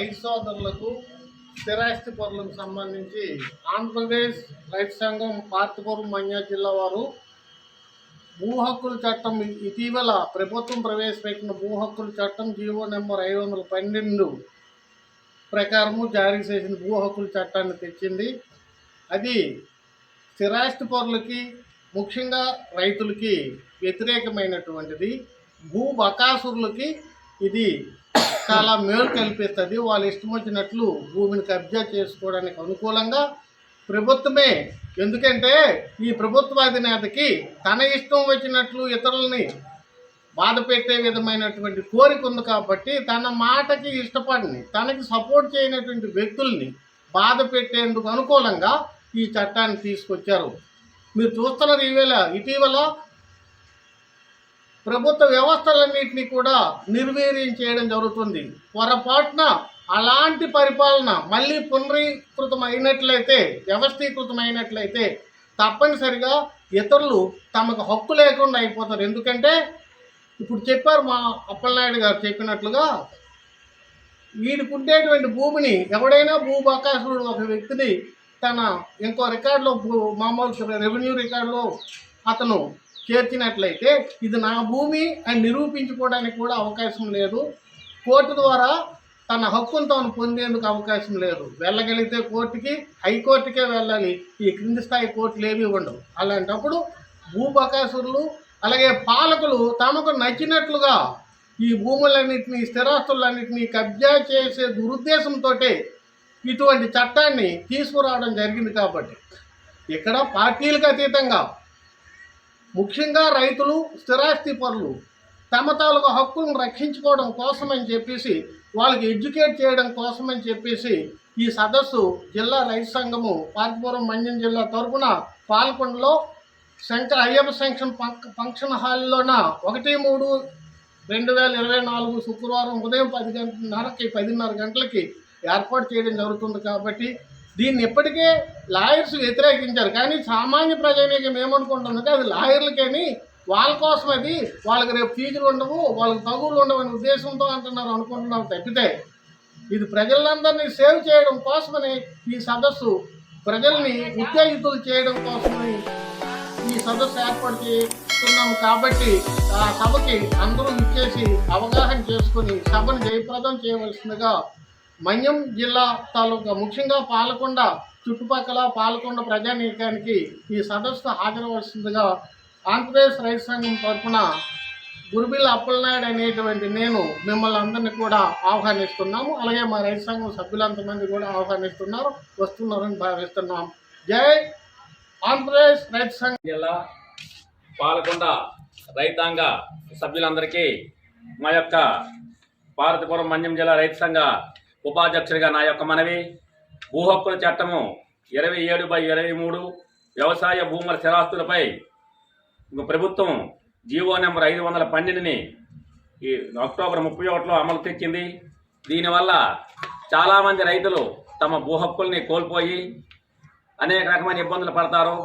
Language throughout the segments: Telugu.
రైతు సోదరులకు స్థిరాస్తి పరులకు సంబంధించి ఆంధ్రప్రదేశ్ రైతు సంఘం పార్తపురం మన్యం జిల్లా వారు భూ హక్కుల చట్టం ఇటీవల ప్రభుత్వం ప్రవేశపెట్టిన భూ హక్కుల చట్టం జీవో నెంబర్ 512 ప్రకారము జారీ చేసిన భూ హక్కుల చట్టాన్ని తెచ్చింది. అది స్థిరాస్తి పరులకి ముఖ్యంగా రైతులకి వ్యతిరేకమైనటువంటిది. భూ బకాసురులకి ఇది చాలా మేలు కల్పిస్తుంది. వాళ్ళు ఇష్టం వచ్చినట్లు భూమిని కబ్జా చేసుకోవడానికి అనుకూలంగా ప్రభుత్వమే, ఎందుకంటే ఈ ప్రభుత్వ అధినేతకి తన ఇష్టం వచ్చినట్లు ఇతరులని బాధ పెట్టే విధమైనటువంటి కోరిక ఉంది కాబట్టి తన మాటకి ఇష్టపడని, తనకి సపోర్ట్ చేయనటువంటి వ్యక్తుల్ని బాధ పెట్టేందుకు అనుకూలంగా ఈ చట్టాన్ని తీసుకొచ్చారు. మీరు చూస్తున్నారు, ఇటీవల ప్రభుత్వ వ్యవస్థలన్నింటినీ కూడా నిర్వీర్యం చేయడం జరుగుతుంది. పొరపాటున అలాంటి పరిపాలన మళ్ళీ వ్యవస్థీకృతమైనట్లయితే తప్పనిసరిగా ఇతరులు తమకు హక్కు లేకుండా అయిపోతారు. ఎందుకంటే ఇప్పుడు చెప్పారు మా అప్పలనాయుడు గారు చెప్పినట్లుగా, వీడికి ఉండేటువంటి భూమిని ఎవడైనా భూ బకాసురుడు ఒక వ్యక్తిని తన ఇంకో రికార్డులో మామూలు రెవెన్యూ రికార్డులో అతను చేర్చినట్లయితే ఇది నా భూమి అని నిరూపించుకోవడానికి కూడా అవకాశం లేదు. కోర్టు ద్వారా తన హక్కును తాను పొందేందుకు అవకాశం లేదు. వెళ్ళగలిగితే కోర్టుకి, హైకోర్టుకే వెళ్ళాలి. ఈ క్రింది స్థాయి కోర్టులు ఏమీ ఉండవు. అలాంటప్పుడు భూబకాసురులు అలాగే పాలకులు తమకు నచ్చినట్లుగా ఈ భూములన్నింటినీ, స్థిరాస్తులన్నింటినీ కబ్జా చేసే దురుద్దేశంతో ఇటువంటి చట్టాన్ని తీసుకురావడం జరిగింది. కాబట్టి ఇక్కడ పార్టీలకు అతీతంగా ముఖ్యంగా రైతులు, స్థిరాస్తి పరులు తమ తాలూకు హక్కులను రక్షించుకోవడం కోసమని చెప్పేసి, వాళ్ళకి ఎడ్యుకేట్ చేయడం కోసమని చెప్పేసి ఈ సదస్సు జిల్లా రైతు సంఘము పార్తపురం మన్యం జిల్లా తరఫున పాల్కొండలో అయ్యప్ప ఫంక్షన్ హాల్లోన 1/3/2024 శుక్రవారం ఉదయం 10:30 గంటలకి ఏర్పాటు చేయడం జరుగుతుంది. కాబట్టి దీన్ని ఇప్పటికే లాయర్స్ వ్యతిరేకించారు. కానీ సామాన్య ప్రజానీకం ఏమనుకుంటుందంటే అది లాయర్లకని, వాళ్ళ కోసం అది, వాళ్ళకి రేపు ఫీజులు ఉండవు, వాళ్ళకి తగులు ఉండవు అనే ఉద్దేశంతో అనుకుంటున్నారు తప్పితే ఇది ప్రజలందరినీ సేవ్ చేయడం కోసమని ఈ సదస్సు, ప్రజల్ని ఉత్తేజితులు చేయడం కోసమని ఈ సదస్సు ఏర్పాటు చేస్తున్నాము. కాబట్టి ఆ సభకి అందరూ ఇచ్చేసి అవగాహన చేసుకుని సభను జయప్రదం చేయవలసిందిగా మన్యం జిల్లా తాలూకా ముఖ్యంగా పాలకొండ చుట్టుపక్కల పాలకొండ ప్రజానీకానికి ఈ సదస్సు హాజరవలసిందిగా ఆంధ్రప్రదేశ్ రైతు సంఘం తరఫున గురుబిల్ల అప్పలనాయుడు అనేటువంటి నేను మిమ్మల్ని అందరినీ కూడా ఆహ్వానిస్తున్నాము. అలాగే మా రైతు సంఘం సభ్యులంతమంది కూడా ఆహ్వానిస్తున్నారు, వస్తున్నారని భావిస్తున్నాం. జై ఆంధ్రప్రదేశ్ రైతు సంఘం. జిల్లా పాలకొండ రైతాంగ సభ్యులందరికీ మా యొక్క పార్తపురం మన్యం జిల్లా రైతు సంఘ ఉపాధ్యక్షుడిగా నా యొక్క మనవి, భూ హక్కుల చట్టము 27/23 వ్యవసాయ భూముల స్థిరాస్తులపై ప్రభుత్వం జీవో నెంబర్ 512ని ఈ అక్టోబర్ 31లో అమలు తెచ్చింది. దీనివల్ల చాలామంది రైతులు తమ భూ హక్కుల్ని కోల్పోయి అనేక రకమైన ఇబ్బందులు పడతారు.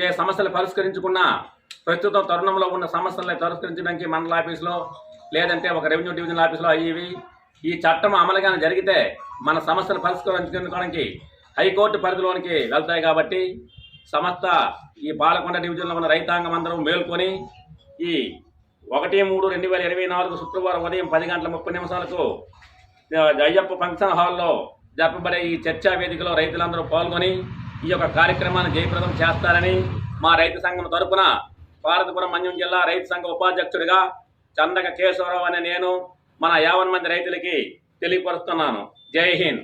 ఏ సమస్యలు పరిష్కరించుకున్నా ప్రస్తుతం తరుణంలో ఉన్న సమస్యలను పరిష్కరించడానికి మండల ఆఫీసులో లేదంటే ఒక రెవెన్యూ డివిజనల్ ఆఫీసులో అయ్యేవి. ఈ చట్టం అమలుగానే జరిగితే మన సమస్యలు పరిష్కరించుకోవడానికి హైకోర్టు పరిధిలోనికి వెళ్తాయి. కాబట్టి సమస్త ఈ పాలకొండ డివిజన్లో ఉన్న రైతాంగం అందరం మేల్కొని ఈ 1/3/2024 శుక్రవారం ఉదయం 10:30 అయ్యప్ప ఫంక్షన్ హాల్లో జరపబడే ఈ చర్చా వేదికలో రైతులందరూ పాల్గొని ఈ యొక్క కార్యక్రమాన్ని జయప్రదం చేస్తారని మా రైతు సంఘం తరపున పార్తపురం మన్యం జిల్లా రైతు సంఘ ఉపాధ్యక్షుడిగా చందక కేశవరావు అనే నేను మన 50 మంది రైతులకి తెలియపరుస్తున్నాను. జై హింద్.